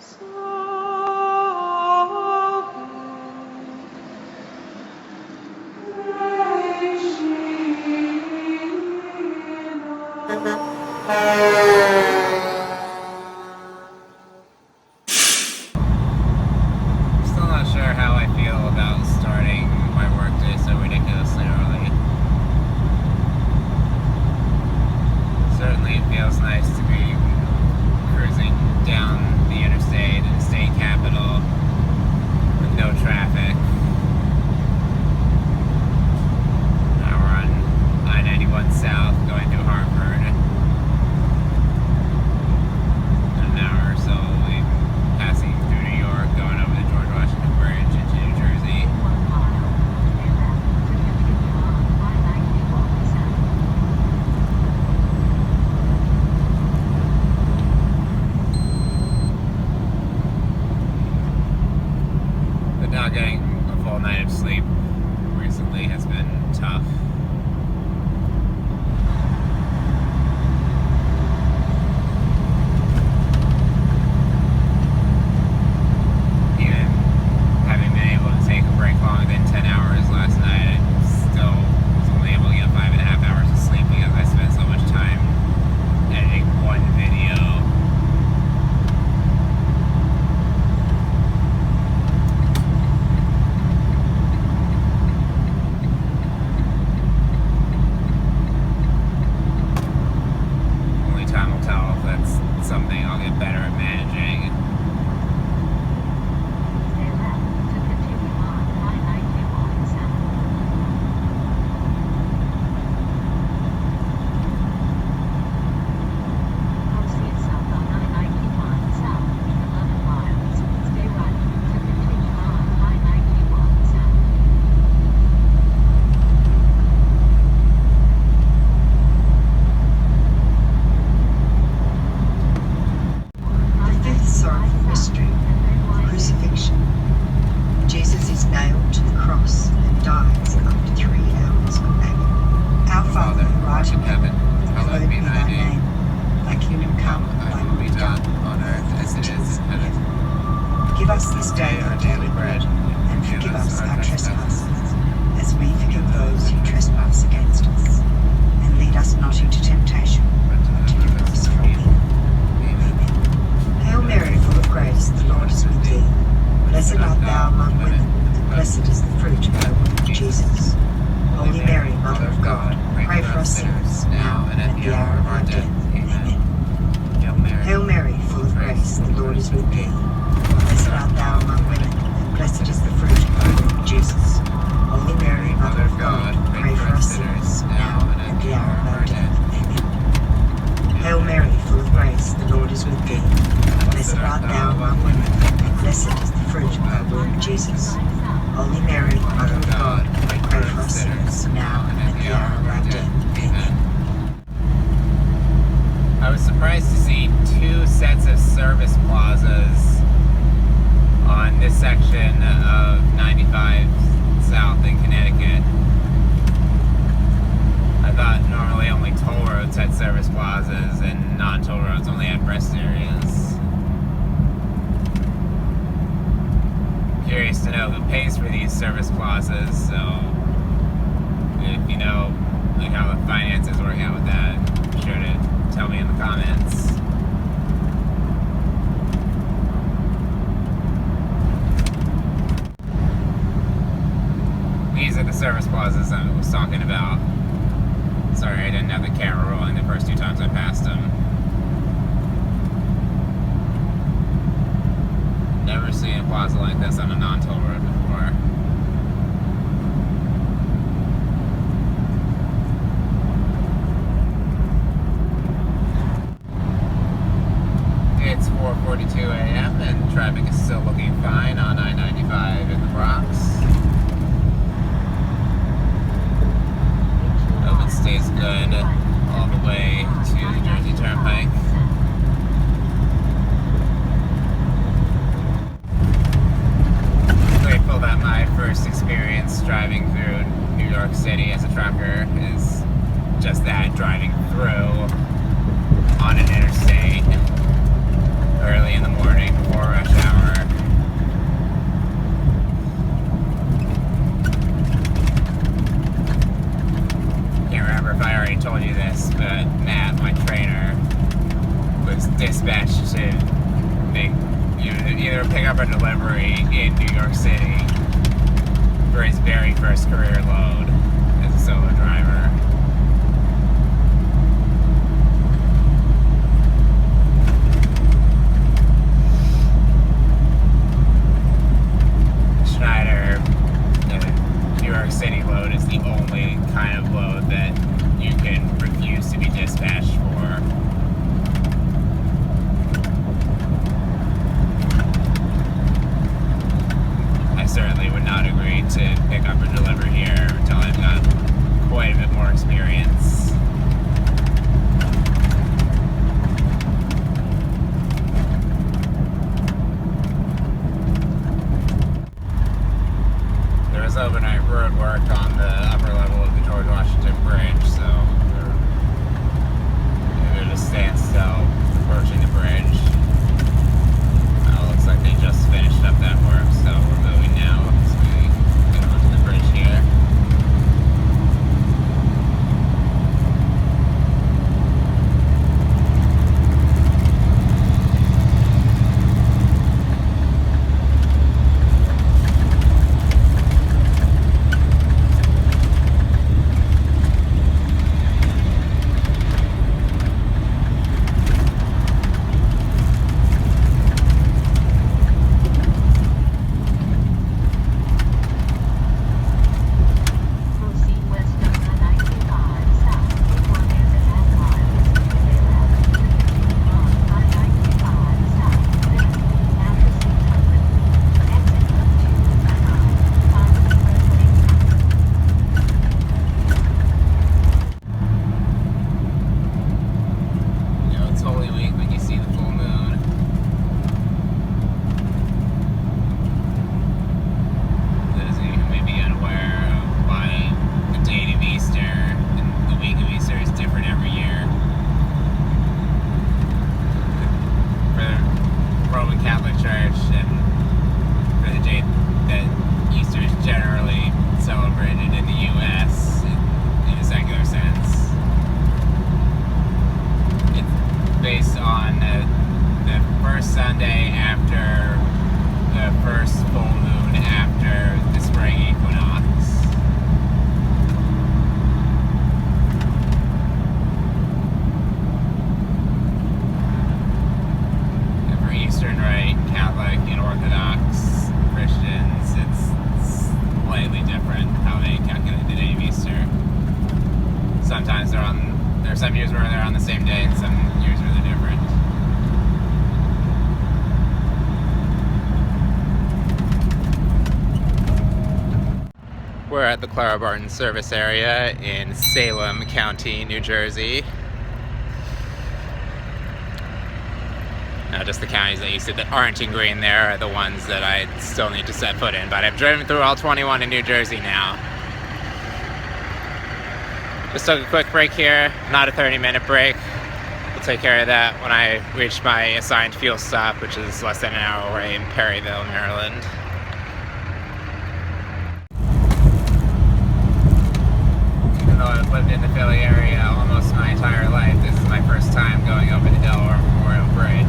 Still not sure how I feel about starting my workday so ridiculously early. Certainly it feels nice to be cruising down the interstate and state capital with no traffic. Now we're on I-91 South going to Hartford. In an hour or so we'll be passing through New York, going over the George Washington Bridge into New Jersey. But not getting a full night of sleep recently has been tough. Even having been able to take a break longer than 10 hours last night, I still was only able to get 5.5 hours of sleep because I spent so much time editing one video. Only time will tell if that's something I'll get better at managing. The fifth sorrowful mystery, crucifixion. Jesus is nailed to the cross and dies after 3 hours of agony. Our Father, who art in heaven, hallowed be thy name. Thy kingdom come, thy will be done, on earth as it is in heaven. Give us this day our daily bread, and forgive us our trespasses, as we forgive those who trespass against us. And lead us not into temptation, but deliver us from evil. Hail Mary, full of grace, the Lord is with thee. Blessed art thou among women, and blessed is the fruit of thy womb, Jesus. Holy Mary, Mother of God, pray for us sinners, now and at the hour of our death. Amen. Hail Mary, full of grace, the Lord is with thee. Blessed art thou among women, and blessed is the fruit of thy womb, Jesus. Holy Mary, Mother of God, pray for us sinners, now and at the hour of our death. Amen. Hail Mary, full of grace, the Lord is with thee. Blessed art thou among women, and blessed is the fruit of thy womb, Jesus. Holy Mary, Mother of God, pray for us sinners, now and at the hour of our death. Amen. I was surprised to see 2 sets of service plazas on this section of 95 South in Connecticut. I thought normally only toll roads had service plazas and non-toll roads only had rest areas. Curious to know who pays for these service plazas, so if you know like how the finances work out with that, be sure to tell me in the comments. These are the service plazas I was talking about. Sorry, I didn't have the camera rolling the first 2 times I passed them. Never seen a plaza like this on a non-toll road before. It's 4:42 a.m. and traffic is still looking fine on I-95 in the Bronx. Hope it stays good all the way to the Jersey Turnpike. Grateful that my first experience driving through New York City as a trucker is just that, driving through on an interstate early in the morning before was dispatched to make either pick up a delivery in New York City for his very first career load as a solo driver. Schneider, the New York City load is the only kind of load that you can refuse to be dispatched for. I certainly would not agree to pick up or deliver here until I've got quite a bit more experience. There was overnight road work on the upper level of the George Washington Bridge, so we're at a standstill approaching the bridge. Looks like they just finished up that work, so we're moving now as we get onto the bridge here. Sunday after the first full moon after the spring equinox. And for Eastern Rite, Catholic, and Orthodox Christians, it's slightly different how they calculate the day of Easter. Sometimes there are some years where they're on the same day, and some years where they're different. We're at the Clara Barton service area in Salem County, New Jersey. Now, just the counties that you see that aren't in green there are the ones that I still need to set foot in, but I've driven through all 21 in New Jersey now. Just took a quick break here, not a 30-minute break. We'll take care of that when I reach my assigned fuel stop, which is less than an hour away in Perryville, Maryland. I've lived in the Philly area almost my entire life. This is my first time going over the Delaware Memorial Bridge.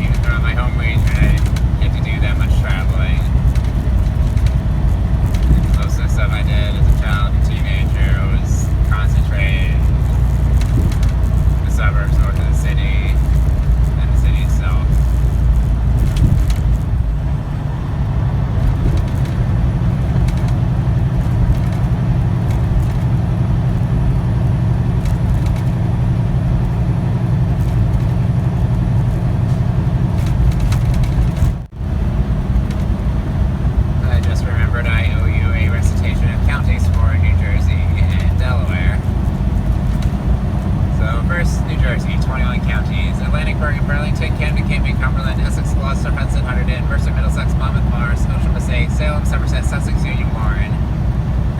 Even though my home region, I didn't get to do that much traveling. Most of the stuff I did as a child and teenager was concentrated in the suburbs north of the city and the city itself. I just remembered I owe you a recitation of counties for New Jersey and Delaware. So first, New Jersey, 21 counties: Atlantic, Bergen, Burlington, Camden, Cambridge, Cumberland, Essex, Gloucester, Hudson, Hunterdon, Mercer, Middlesex, Monmouth, Morris, Ocean, Passaic, Salem, Somerset, Sussex, Union, Warren.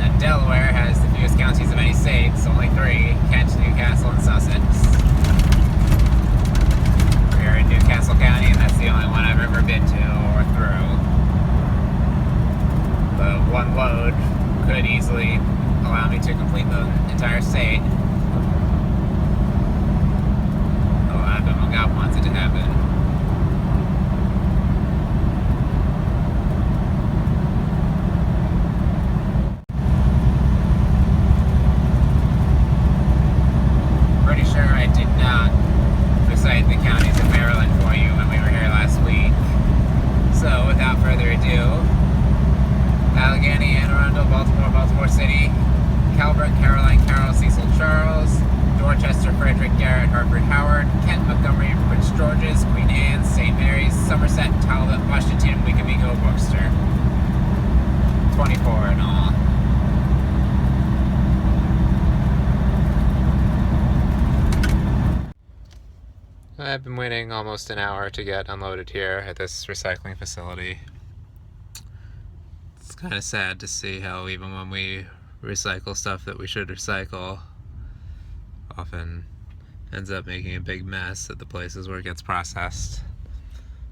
And Delaware has the fewest counties of any states, only 3: Kent, Newcastle, and Sussex. Baltimore, Baltimore City, Calvert, Caroline, Carroll, Cecil, Charles, Dorchester, Frederick, Garrett, Hartford, Howard, Kent, Montgomery, Prince George's, Queen Anne's, St. Mary's, Somerset, Talbot, Washington, Wickavigo, Worcester. 24 in all. I've been waiting almost an hour to get unloaded here at this recycling facility. It's kind of sad to see how even when we recycle stuff that we should recycle, often ends up making a big mess at the places where it gets processed.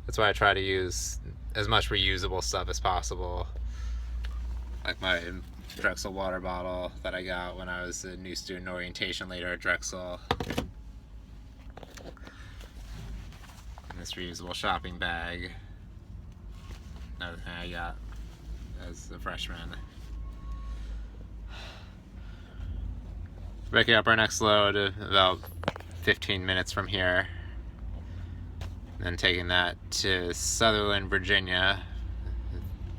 That's why I try to use as much reusable stuff as possible. Like my Drexel water bottle that I got when I was a new student orientation leader at Drexel. And this reusable shopping bag. Another thing I got as a freshman. Picking up our next load about 15 minutes from here. Then taking that to Sutherland, Virginia.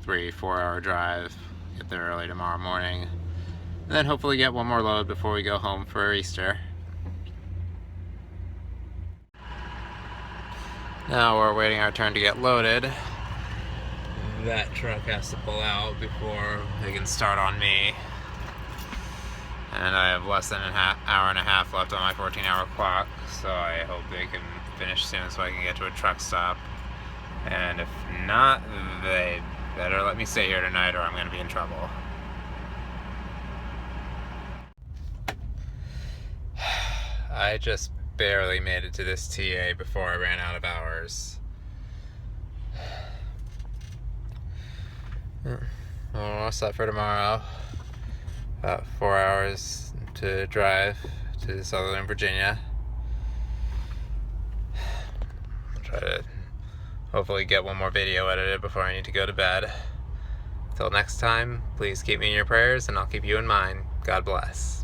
3-4 hour drive. Get there early tomorrow morning. And then hopefully get one more load before we go home for Easter. Now we're waiting our turn to get loaded. That truck has to pull out before they can start on me. And I have less than an hour and a half left on my 14-hour clock, so I hope they can finish soon so I can get to a truck stop. And if not, they better let me stay here tonight or I'm going to be in trouble. I just barely made it to this TA before I ran out of hours. Well, I'll set for tomorrow. About 4 hours to drive to Sutherland, Virginia. I'll try to hopefully get one more video edited before I need to go to bed. Till next time, please keep me in your prayers and I'll keep you in mine. God bless.